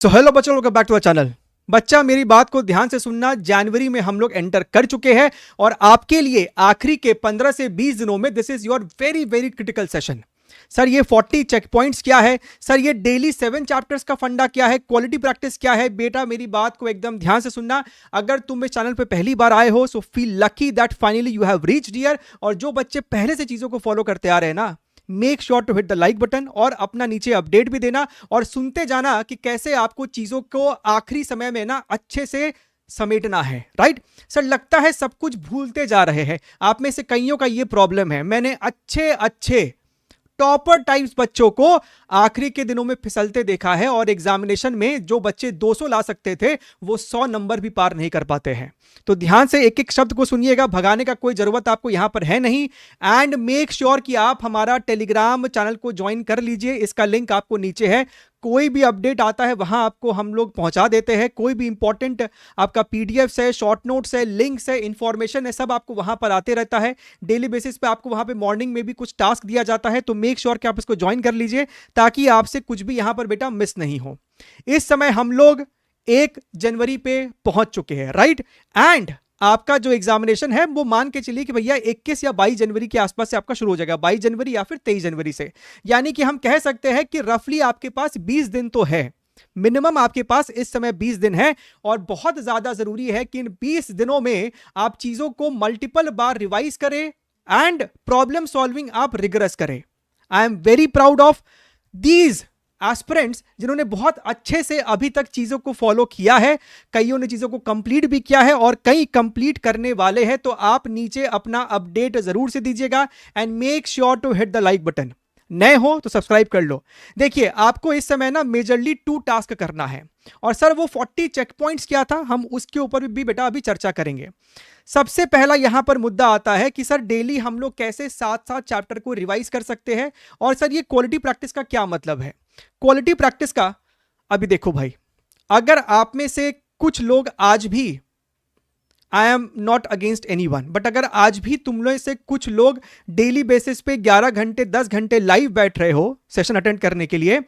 सो hello बच्चों, welcome back to our channel. बच्चा मेरी बात को ध्यान से सुनना। जनवरी में हम लोग एंटर कर चुके हैं और आपके लिए आखिरी के 15 से 20 दिनों में this is your very very critical session. Sir ये 40 चेक पॉइंट्स क्या है, सर ये डेली 7 चैप्टर्स का फंडा क्या है, क्वालिटी प्रैक्टिस क्या है। बेटा मेरी बात को एकदम ध्यान से सुनना। अगर तुम इस चैनल पे पहली बार आए हो so feel lucky that finally you have reached here. और जो बच्चे पहले से चीजों को फॉलो करते आ रहे हैं ना, make sure to hit the like button और अपना नीचे अपडेट भी देना और सुनते जाना कि कैसे आपको चीजों को आखिरी समय में ना अच्छे से समेटना है। राइट सर, लगता है सब कुछ भूलते जा रहे हैं। आप में से कईयों का ये प्रॉब्लम है। मैंने अच्छे अच्छे टॉपर टाइप्स बच्चों को आखिरी के दिनों में फिसलते देखा है और एग्जामिनेशन में जो बच्चे 200 ला सकते थे वो 100 नंबर भी पार नहीं कर पाते हैं। तो ध्यान से एक एक शब्द को सुनिएगा, भगाने का कोई जरूरत आपको यहां पर है नहीं। एंड मेक श्योर कि आप हमारा टेलीग्राम चैनल को ज्वाइन कर लीजिए, इसका लिंक आपको नीचे है। कोई भी अपडेट आता है वहां आपको हम लोग पहुंचा देते हैं। कोई भी इंपॉर्टेंट आपका पीडीएफ है, शॉर्ट नोट्स है, लिंक्स है, इंफॉर्मेशन है, सब आपको वहां पर आते रहता है। डेली बेसिस पे आपको वहां पे मॉर्निंग में भी कुछ टास्क दिया जाता है, तो मेक श्योर कि आप इसको ज्वाइन कर लीजिए ताकि आपसे कुछ भी यहां पर बेटा मिस नहीं हो। इस समय हम लोग 1 जनवरी पे पहुंच चुके हैं। राइट एंड आपका जो एग्जामिनेशन है वो मान के चलिए कि भैया 21 या 22 जनवरी के आसपास से आपका शुरू हो जाएगा, 22 जनवरी या फिर 23 जनवरी से। यानी कि हम कह सकते हैं कि रफली आपके पास 20 दिन तो है, मिनिमम आपके पास इस समय 20 दिन है। और बहुत ज्यादा जरूरी है कि इन 20 दिनों में आप चीजों को मल्टीपल बार रिवाइज करें एंड प्रॉब्लम सॉल्विंग आप रिगरस करें। I am very proud of these aspirants जिन्होंने बहुत अच्छे से अभी तक चीजों को फॉलो किया है। कईयों ने चीजों को कंप्लीट भी किया है और कई कंप्लीट करने वाले हैं। तो आप नीचे अपना अपडेट जरूर से दीजिएगा and make sure to hit the like button. नए हो तो सब्सक्राइब कर लो। देखिए आपको इस समय ना मेजरली 2 टास्क करना है और सर वो 40 चेक पॉइंट्स क्या था, हम उसके ऊपर भी बेटा अभी चर्चा करेंगे। सबसे पहला यहां पर मुद्दा आता है कि सर डेली हम लोग कैसे 7-7 चैप्टर को रिवाइज कर सकते हैं और सर ये क्वालिटी प्रैक्टिस का क्या मतलब है। क्वालिटी प्रैक्टिस का अभी देखो भाई, अगर आप में से कुछ लोग आज भी, I am not against any one, but अगर आज भी तुम लोग से कुछ लोग डेली बेसिस पे 11 घंटे 10 घंटे लाइव बैठ रहे हो सेशन अटेंड करने के लिए,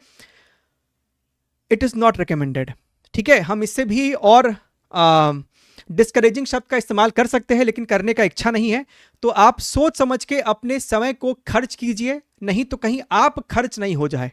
इट इज नॉट रिकमेंडेड। ठीक है, हम इससे भी और डिस्करेजिंग शब्द का इस्तेमाल कर सकते हैं लेकिन करने का इच्छा नहीं है। तो आप सोच समझ के अपने समय को खर्च कीजिए, नहीं तो कहीं आप खर्च नहीं हो जाए।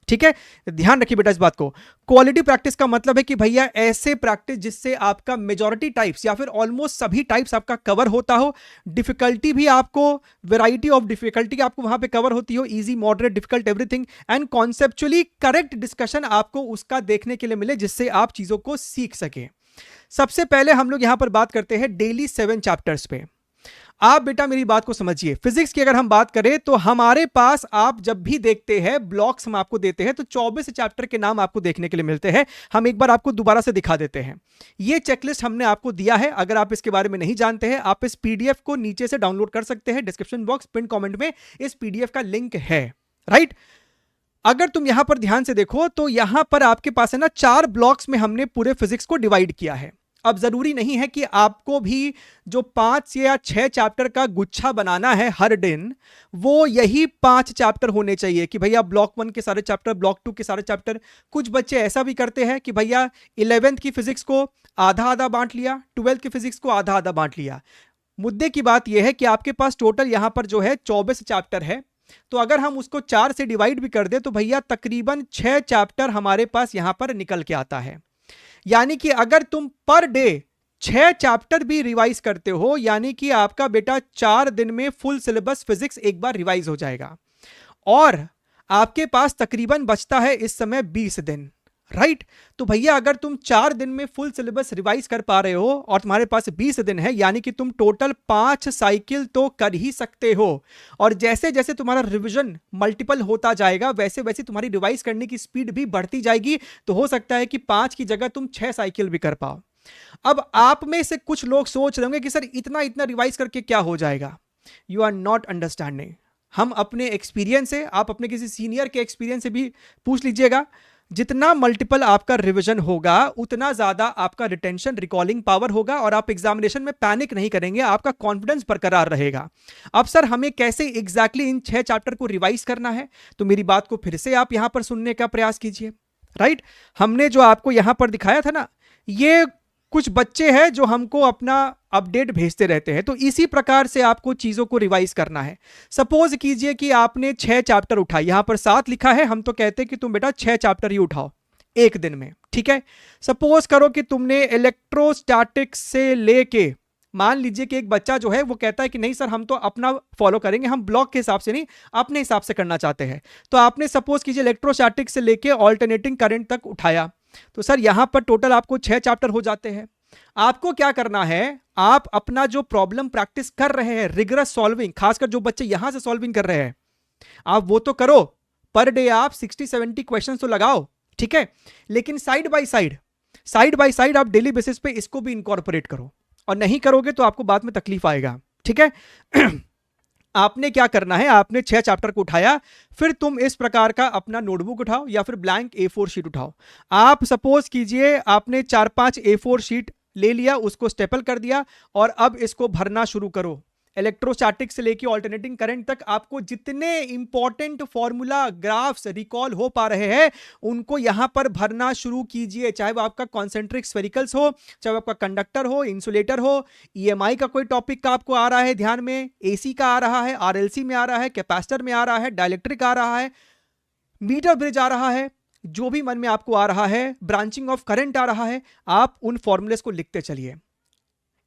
ठीक है, ध्यान रखिए बेटा इस बात को। क्वालिटी प्रैक्टिस का मतलब है कि भैया ऐसे प्रैक्टिस जिससे आपका मेजॉरिटी टाइप्स या फिर ऑलमोस्ट सभी टाइप्स आपका कवर होता हो। डिफिकल्टी भी आपको, वैरायटी ऑफ डिफिकल्टी आपको वहां पे कवर होती हो, easy moderate difficult everything. And conceptually correct discussion आपको उसका देखने के लिए मिले जिससे आप चीजों को सीख सके। सबसे पहले हम लोग यहां पर बात करते हैं डेली 7 चैप्टर्स पे। आप बेटा मेरी बात को समझिए। फिजिक्स की अगर हम बात करें तो हमारे पास आप जब भी देखते हैं ब्लॉक्स हम आपको देते हैं तो 24 चैप्टर के नाम आपको देखने के लिए मिलते हैं। हम एक बार आपको दोबारा से दिखा देते हैं। ये चेकलिस्ट हमने आपको दिया है। अगर आप इसके बारे में नहीं जानते हैं आप इस पीडीएफ को नीचे से डाउनलोड कर सकते हैं। डिस्क्रिप्शन बॉक्स पिन कमेंट में इस पीडीएफ का लिंक है। राइट, अगर तुम यहां पर ध्यान से देखो तो यहां पर आपके पास है ना 4 ब्लॉक्स में हमने पूरे फिजिक्स को डिवाइड किया है। अब जरूरी नहीं है कि आपको भी जो 5 या 6 चैप्टर का गुच्छा बनाना है हर दिन, वो यही 5 चैप्टर होने चाहिए कि भैया ब्लॉक 1 के सारे चैप्टर, ब्लॉक 2 के सारे चैप्टर। कुछ बच्चे ऐसा भी करते हैं कि भैया 11th की फिजिक्स को आधा आधा बांट लिया, 12th की फिजिक्स को आधा आधा बांट लिया। मुद्दे की बात यह है कि आपके पास टोटल यहां पर जो है 24 चैप्टर है। तो अगर हम उसको 4 से डिवाइड भी कर दे तो भैया तकरीबन 6 चैप्टर हमारे पास यहां पर निकल के आता है। यानी कि अगर तुम पर डे 6 चैप्टर भी रिवाइज करते हो यानी कि आपका बेटा 4 दिन में फुल सिलेबस फिजिक्स एक बार रिवाइज हो जाएगा और आपके पास तकरीबन बचता है इस समय 20 दिन। राइट, तो भैया अगर तुम 4 दिन में फुल सिलेबस रिवाइज कर पा रहे हो और तुम्हारे पास 20 दिन है यानी कि तुम टोटल 5 साइकिल तो कर ही सकते हो। और जैसे जैसे तुम्हारा रिवीजन मल्टीपल होता जाएगा वैसे वैसे तुम्हारी रिवाइज करने की स्पीड भी बढ़ती जाएगी। तो हो सकता है कि 5 की जगह तुम 6 साइकिल भी कर पाओ। अब आप में से कुछ लोग सोच रहे होंगे कि सर इतना इतना रिवाइज करके क्या हो जाएगा। You are not understanding. हम अपने एक्सपीरियंस से, आप अपने किसी सीनियर के एक्सपीरियंस से भी पूछ लीजिएगा, जितना मल्टीपल आपका रिवीजन होगा उतना ज्यादा आपका रिटेंशन, रिकॉलिंग पावर होगा और आप एग्जामिनेशन में पैनिक नहीं करेंगे, आपका कॉन्फिडेंस बरकरार रहेगा। अब सर हमें कैसे एग्जैक्टली इन 6 चैप्टर को रिवाइज करना है, तो मेरी बात को फिर से आप यहां पर सुनने का प्रयास कीजिए। राइट। हमने जो आपको यहां पर दिखाया था ना, ये कुछ बच्चे हैं जो हमको अपना अपडेट भेजते रहते हैं, तो इसी प्रकार से आपको चीजों को रिवाइज करना है। सपोज कीजिए कि आपने 6 चैप्टर उठाए, यहां पर 7 लिखा है, हम तो कहते हैं कि तुम बेटा 6 चैप्टर ही उठाओ एक दिन में, ठीक है। सपोज करो कि तुमने इलेक्ट्रोस्टैटिक्स से लेके, मान लीजिए कि एक बच्चा जो है वो कहता है कि नहीं सर हम तो अपना फॉलो करेंगे, हम ब्लॉक के हिसाब से नहीं अपने हिसाब से करना चाहते हैं। तो आपने सपोज कीजिए इलेक्ट्रोस्टैटिक्स से लेके ऑल्टरनेटिंग करंट तक उठाया, तो सर यहां पर टोटल आपको 6 चैप्टर हो जाते हैं। आपको क्या करना है, आप अपना जो प्रॉब्लम प्रैक्टिस कर रहे हैं, रिगरस सॉल्विंग, खासकर जो बच्चे यहां से सॉल्विंग कर रहे हैं, आप वो तो करो, पर डे आप 60-70 क्वेश्चन तो लगाओ, ठीक है। लेकिन साइड बाय साइड आप डेली बेसिस पे इसको भी इंकॉर्पोरेट करो, और नहीं करोगे तो आपको बाद में तकलीफ आएगा, ठीक है। आपने क्या करना है, आपने 6 चैप्टर को उठाया, फिर तुम इस प्रकार का अपना नोटबुक उठाओ या फिर ब्लैंक A4 शीट उठाओ। आप सपोज कीजिए आपने 4-5 A4 शीट ले लिया, उसको स्टेपल कर दिया, और अब इसको भरना शुरू करो। इलेक्ट्रोस्टैटिक से लेके ऑल्टरनेटिंग करंट तक आपको जितने इंपॉर्टेंट फॉर्मूला, ग्राफ्स रिकॉल हो पा रहे हैं, उनको यहां पर भरना शुरू कीजिए। चाहे वो आपका कॉन्सेंट्रिक स्फेरिकल्स हो, चाहे वो आपका कंडक्टर हो, इंसुलेटर हो, ईएमआई का कोई टॉपिक का आपको आ रहा है ध्यान में, एसी का आ रहा है, आरएलसी में आ रहा है, कैपेसिटर में आ रहा है, डाइलेक्ट्रिक आ रहा है, मीटर ब्रिज आ रहा है, जो भी मन में आपको आ रहा है, ब्रांचिंग ऑफ करंट आ रहा है, आप उन फॉर्मूलेस को लिखते चलिए।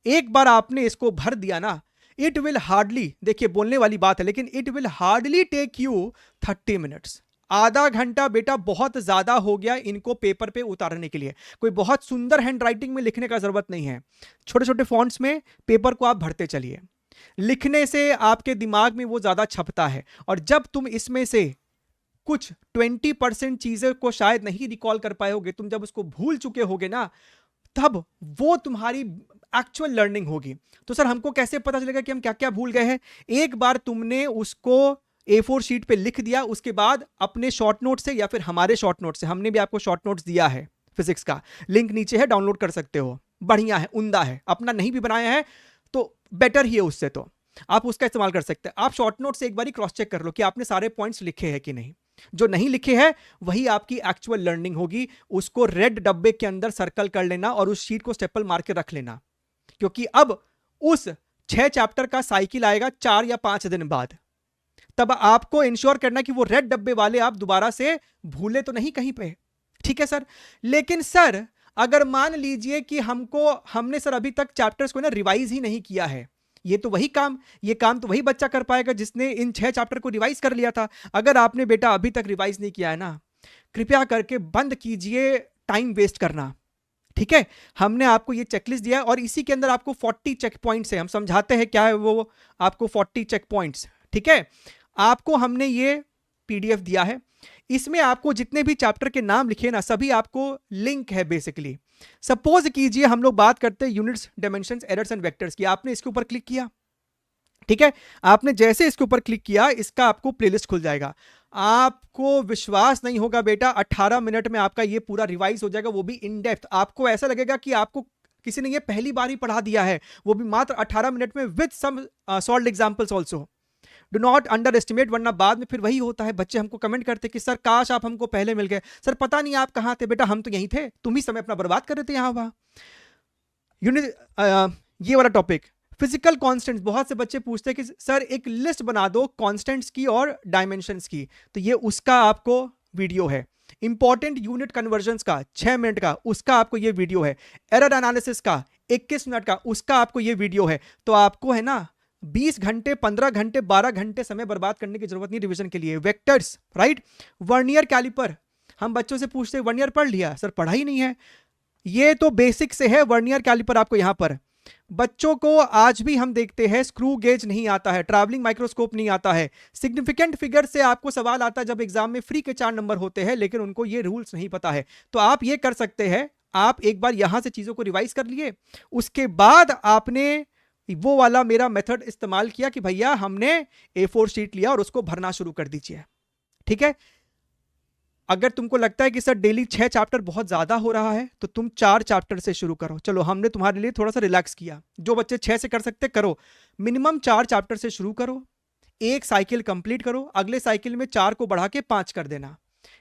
एक बार आपने इसको भर दिया ना, इट विल हार्डली, देखिए बोलने वाली बात है, लेकिन it will hardly take you 30 minutes. आधा घंटा बेटा बहुत ज्यादा हो गया इनको पेपर पे उतारने के लिए। कोई बहुत सुंदर हैंड राइटिंग में लिखने का जरूरत नहीं है, छोटे छोटे फॉन्ट्स में पेपर को आप भरते चलिए। लिखने से आपके दिमाग में वो ज्यादा छपता है, और जब तुम इसमें से कुछ 20% चीजें को शायद नहीं रिकॉल कर पाए होगे, तुम जब उसको भूल चुके होगे ना, तब वो तुम्हारी एक्चुअल लर्निंग होगी। तो सर हमको कैसे पता चलेगा कि हम क्या क्या भूल गए हैं? एक बार तुमने उसको A4 शीट पे लिख दिया, उसके बाद अपने शॉर्ट नोट से या फिर हमारे शॉर्ट नोट से, हमने भी आपको शॉर्ट नोट्स दिया है फिजिक्स का, लिंक नीचे है, डाउनलोड कर सकते हो, बढ़िया है, उम्दा है। अपना नहीं भी बनाया है तो बेटर ही है, उससे तो आप उसका इस्तेमाल कर सकते हैं। आप शॉर्ट नोट से एक बार क्रॉस चेक कर लो कि आपने सारे पॉइंट्स लिखे हैं कि नहीं। जो नहीं लिखे हैं वही आपकी एक्चुअल लर्निंग होगी। उसको रेड डब्बे के अंदर सर्कल कर लेना और उस शीट को स्टेपल मार के रख लेना, क्योंकि अब उस 6 चैप्टर का साइकिल आएगा 4 या 5 दिन बाद। तब आपको इंश्योर करना कि वो रेड डब्बे वाले आप दोबारा से भूले तो नहीं कहीं पे, ठीक है सर। लेकिन सर अगर मान लीजिए कि हमने सर अभी तक चैप्टर्स को ना रिवाइज ही नहीं किया है, ये काम तो वही बच्चा कर पाएगा जिसने इन 6 चैप्टर को रिवाइज कर लिया था। अगर आपने बेटा अभी तक रिवाइज नहीं किया है ना, कृपया करके बंद कीजिए टाइम वेस्ट करना, ठीक है। हमने आपको ये चेकलिस्ट दिया है और इसी के अंदर आपको 40 चेक पॉइंट्स है। हम समझाते हैं क्या है वो, आपको 40 चेक पॉइंट्स, ठीक है। आपको हमने ये पीडीएफ दिया है, इसमें आपको जितने भी चैप्टर के नाम लिखे ना, सभी आपको लिंक है बेसिकली। सपोज कीजिए हम लोग बात करते हैं units, dimensions, errors and vectors की। आपने इसके ऊपर क्लिक किया, ठीक है। आपने जैसे इसके ऊपर क्लिक किया, इसका आपको प्लेलिस्ट खुल जाएगा। आपको विश्वास नहीं होगा बेटा, 18 मिनट में आपका ये पूरा रिवाइज हो जाएगा, वो भी इन डेप्थ। आपको ऐसा लगेगा कि आपको किसी ने ये पहली बार ही पढ़ा दिया है, वो भी मात्र 18 मिनट में, with some solved examples also. Do not underestimate, वरना बाद में फिर वही होता है, बच्चे हमको कमेंट करते कि सर काश आप हमको पहले मिल गए। सर पता नहीं आप कहां थे बेटा, हम तो यहीं थे, तुम ही समय अपना बर्बाद कर रहे थे यहां वहां। यूनिट ये वाला टॉपिक फिजिकल कांस्टेंट्स, बहुत से बच्चे पूछते हैं कि सर एक लिस्ट बना दो कांस्टेंट्स की और डायमेंशंस की, तो ये उसका आपको वीडियो है। इंपॉर्टेंट यूनिट कन्वर्जन्स का 6 मिनट का, उसका आपको ये वीडियो है। एरर एनालिसिस का 21 मिनट का, उसका आपको ये वीडियो है। तो आपको है ना 20 घंटे, 15 घंटे, 12 घंटे समय बर्बाद करने की जरूरत नहीं रिवीजन के लिए। Vectors, right. वर्नियर कैलिपर, हम बच्चों से पूछते हैं वर्नियर पढ़ लिया? सर पढ़ा ही नहीं है। ये तो बेसिक से है। वर्नियर कैलिपर आपको यहां पर, बच्चों को आज भी हम देखते हैं स्क्रू गेज नहीं आता है, ट्रैवलिंग माइक्रोस्कोप नहीं आता है। सिग्निफिकेंट फिगर से आपको सवाल आता है जब एग्जाम में, फ्री के 4 नंबर होते हैं, लेकिन उनको ये रूल्स नहीं पता है। तो आप ये कर सकते हैं, आप एक बार यहां से चीजों को रिवाइज कर लिए, उसके बाद आपने वो वाला मेरा मेथड इस्तेमाल किया कि भैया हमने A4 शीट लिया और उसको भरना शुरू कर दीजिए, ठीक है। अगर तुमको लगता है कि सर डेली 6 चैप्टर बहुत ज्यादा हो रहा है, तो तुम 4 चैप्टर से शुरू करो। चलो हमने तुम्हारे लिए थोड़ा सा रिलैक्स किया, जो बच्चे 6 से कर सकते करो, मिनिमम 4 चैप्टर से शुरू करो, एक साइकिल कंप्लीट करो, अगले साइकिल में 4 को बढ़ा के 5 कर देना।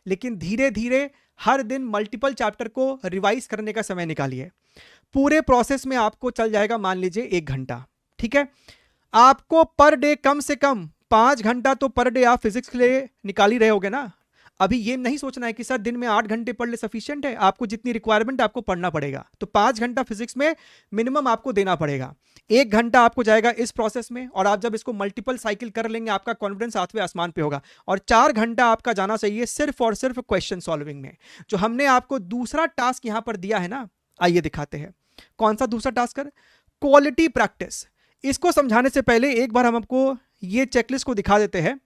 लेकिन धीरे धीरे हर दिन मल्टीपल चैप्टर को रिवाइज करने का समय निकालिए। पूरे प्रोसेस में आपको चल जाएगा मान लीजिए 1 घंटा, ठीक है। आपको पर डे कम से कम 5 घंटा तो पर डे आप फिजिक्स के लिए निकाल ही रहे होगे ना। अभी ये नहीं सोचना है कि सर दिन में 8 घंटे पढ़ ले सफिशिएंट है, आपको जितनी रिक्वायरमेंट आपको पढ़ना पड़ेगा। तो 5 घंटा फिजिक्स में मिनिमम आपको देना पड़ेगा। 1 घंटा आपको जाएगा इस प्रोसेस में, और आप जब इसको मल्टीपल साइकिल कर लेंगे आपका कॉन्फिडेंस 8वें आसमान पे होगा। और 4 घंटा आपका जाना चाहिए सिर्फ और सिर्फ क्वेश्चन सॉल्विंग में। जो हमने आपको दूसरा टास्क यहां पर दिया है ना, आइए दिखाते हैं कौन सा दूसरा टास्क है। Quality practice. इसको समझाने से पहले एक बार हम आपको ये चेकलिस्ट को दिखा देते हैं।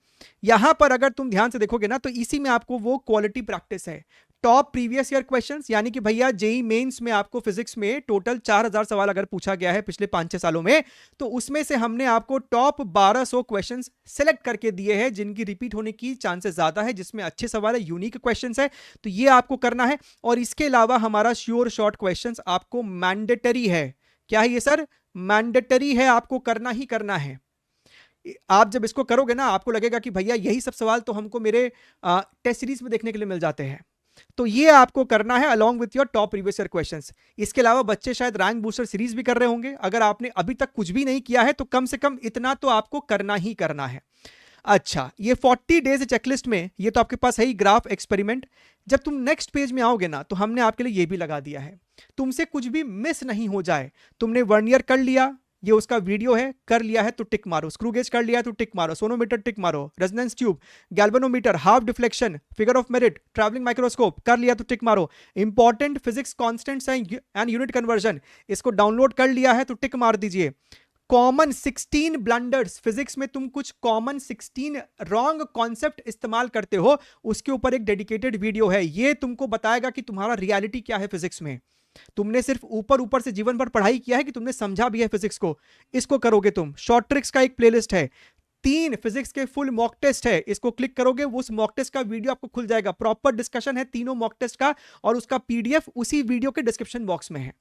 यहां पर अगर तुम ध्यान से देखोगे ना तो इसी में आपको वो क्वालिटी प्रैक्टिस है। टॉप प्रीवियस ईयर क्वेश्चंस, यानी कि भैया जेई मेंस में आपको फिजिक्स में टोटल 4000 सवाल अगर पूछा गया है पिछले 5-6 सालों में, तो उसमें से हमने आपको टॉप 1200 क्वेश्चंस सेलेक्ट करके दिए हैं जिनकी रिपीट होने की चांसेस ज्यादा है, जिसमें अच्छे सवाल है, यूनिक क्वेश्चंस है। तो ये आपको करना है। और इसके अलावा हमारा श्योर शॉर्ट क्वेश्चंस आपको मैंडेटरी है। क्या है ये सर? मैंडेटरी है, आपको करना ही करना है। आप जब इसको करोगे ना आपको लगेगा कि भैया यही सब सवाल तो हमको मेरे टेस्ट सीरीज में देखने के लिए मिल जाते हैं। तो ये आपको करना है along with your top previous year questions. इसके अलावा बच्चे शायद रैंक बूस्टर सीरीज भी कर रहे होंगे। अगर आपने अभी तक कुछ भी नहीं किया है तो कम से कम इतना तो आपको करना ही करना है। अच्छा, ये 40 डेज चेकलिस्ट में ये तो आपके पास है ही ग्राफ एक्सपेरिमेंट। जब तुम नेक्स्ट पेज में आओगे ना तो हमने आपके लिए ये भी लगा दिया है, तुमसे कुछ भी मिस नहीं हो जाए। तुमने 1 ईयर कर लिया, ये उसका वीडियो है, कर लिया है तो टिक मारो। स्क्रू गेज कर लिया है तो टिक मारो। सोनोमीटर टिक मारो। Resonance tube, galvanometer, half deflection, figure of merit, travelling microscope कर लिया तो टिक मारो। Important physics constants and unit conversion, इसको डाउनलोड कर लिया है तो टिक मार दीजिए। कॉमन 16 ब्लंडर्स, फिजिक्स में तुम कुछ कॉमन 16 रॉन्ग कॉन्सेप्ट इस्तेमाल करते हो, उसके ऊपर एक डेडिकेटेड वीडियो है। ये तुमको बताएगा कि तुम्हारा रियलिटी क्या है फिजिक्स में। तुमने सिर्फ ऊपर ऊपर से जीवन भर पढ़ाई किया है कि तुमने समझा भी है फिजिक्स को? इसको करोगे तुम। शॉर्ट ट्रिक्स का एक प्लेलिस्ट है, 3 फिजिक्स के फुल मॉक टेस्ट है, इसको क्लिक करोगे वो उस मॉक टेस्ट का वीडियो आपको खुल जाएगा। प्रॉपर डिस्कशन है तीनों मॉक टेस्ट का, और उसका पीडीएफ उसी वीडियो के डिस्क्रिप्शन बॉक्स में है।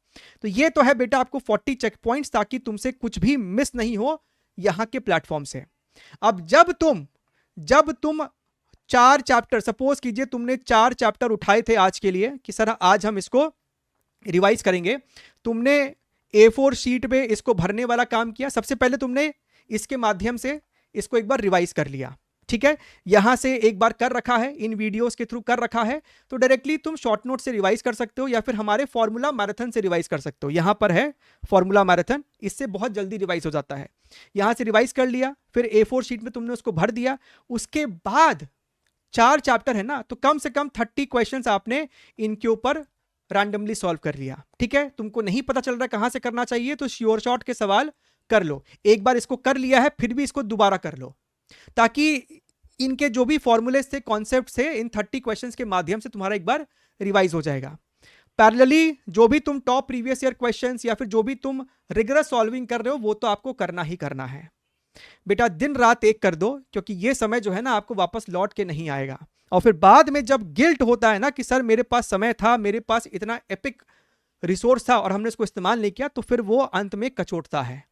तो ये तो है बेटा आपको 40 चेक पॉइंट्स, ताकि तुमसे कुछ भी मिस नहीं हो यहां के प्लेटफॉर्म से। अब जब तुम 4 चैप्टर, सपोज कीजिए तुमने 4 चैप्टर उठाए थे आज के लिए कि सर आज हम इसको रिवाइज करेंगे। तुमने A4 शीट पे इसको भरने वाला काम किया। सबसे पहले तुमने इसके माध्यम से इसको एक बार रिवाइज कर लिया, ठीक है। यहां से एक बार कर रखा है, इन वीडियोस के थ्रू कर रखा है, तो डायरेक्टली तुम शॉर्ट नोट से रिवाइज कर सकते हो या फिर हमारे फॉर्मूला मैराथन से रिवाइज कर सकते हो। यहां पर है फॉर्मूला मैराथन, इससे बहुत जल्दी रिवाइज हो जाता है। यहां से रिवाइज कर लिया, फिर A4 शीट में तुमने उसको भर दिया। उसके बाद 4 चैप्टर है ना, तो कम से कम 30 क्वेश्चंस आपने इनके ऊपर रैंडमली सॉल्व कर लिया, ठीक है। तुमको नहीं पता चल रहा कहां से करना चाहिए तो श्योर शॉर्ट के सवाल कर लो। एक बार इसको कर लिया है फिर भी इसको दोबारा कर लो, ताकि इनके जो भी फॉर्मूले थे, कॉन्सेप्ट थे, इन 30 क्वेश्चंस के माध्यम से तुम्हारा एक बार रिवाइज हो जाएगा। पैरेलली जो भी तुम टॉप प्रीवियस ईयर क्वेश्चंस या फिर जो भी तुम रिगरस सॉल्विंग कर रहे हो वो तो आपको करना ही करना है बेटा। दिन रात एक कर दो, क्योंकि ये समय जो है ना आपको वापस लौट के नहीं आएगा। और फिर बाद में जब गिल्ट होता है ना कि सर मेरे पास समय था, मेरे पास इतना एपिक रिसोर्स था और हमने इसको इस्तेमाल नहीं किया, तो फिर वो अंत में कचोटता है।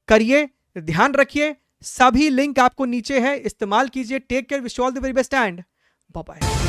करिए, ध्यान रखिए, सभी लिंक आपको नीचे है, इस्तेमाल कीजिए। Take care, wish all the very best and bye bye.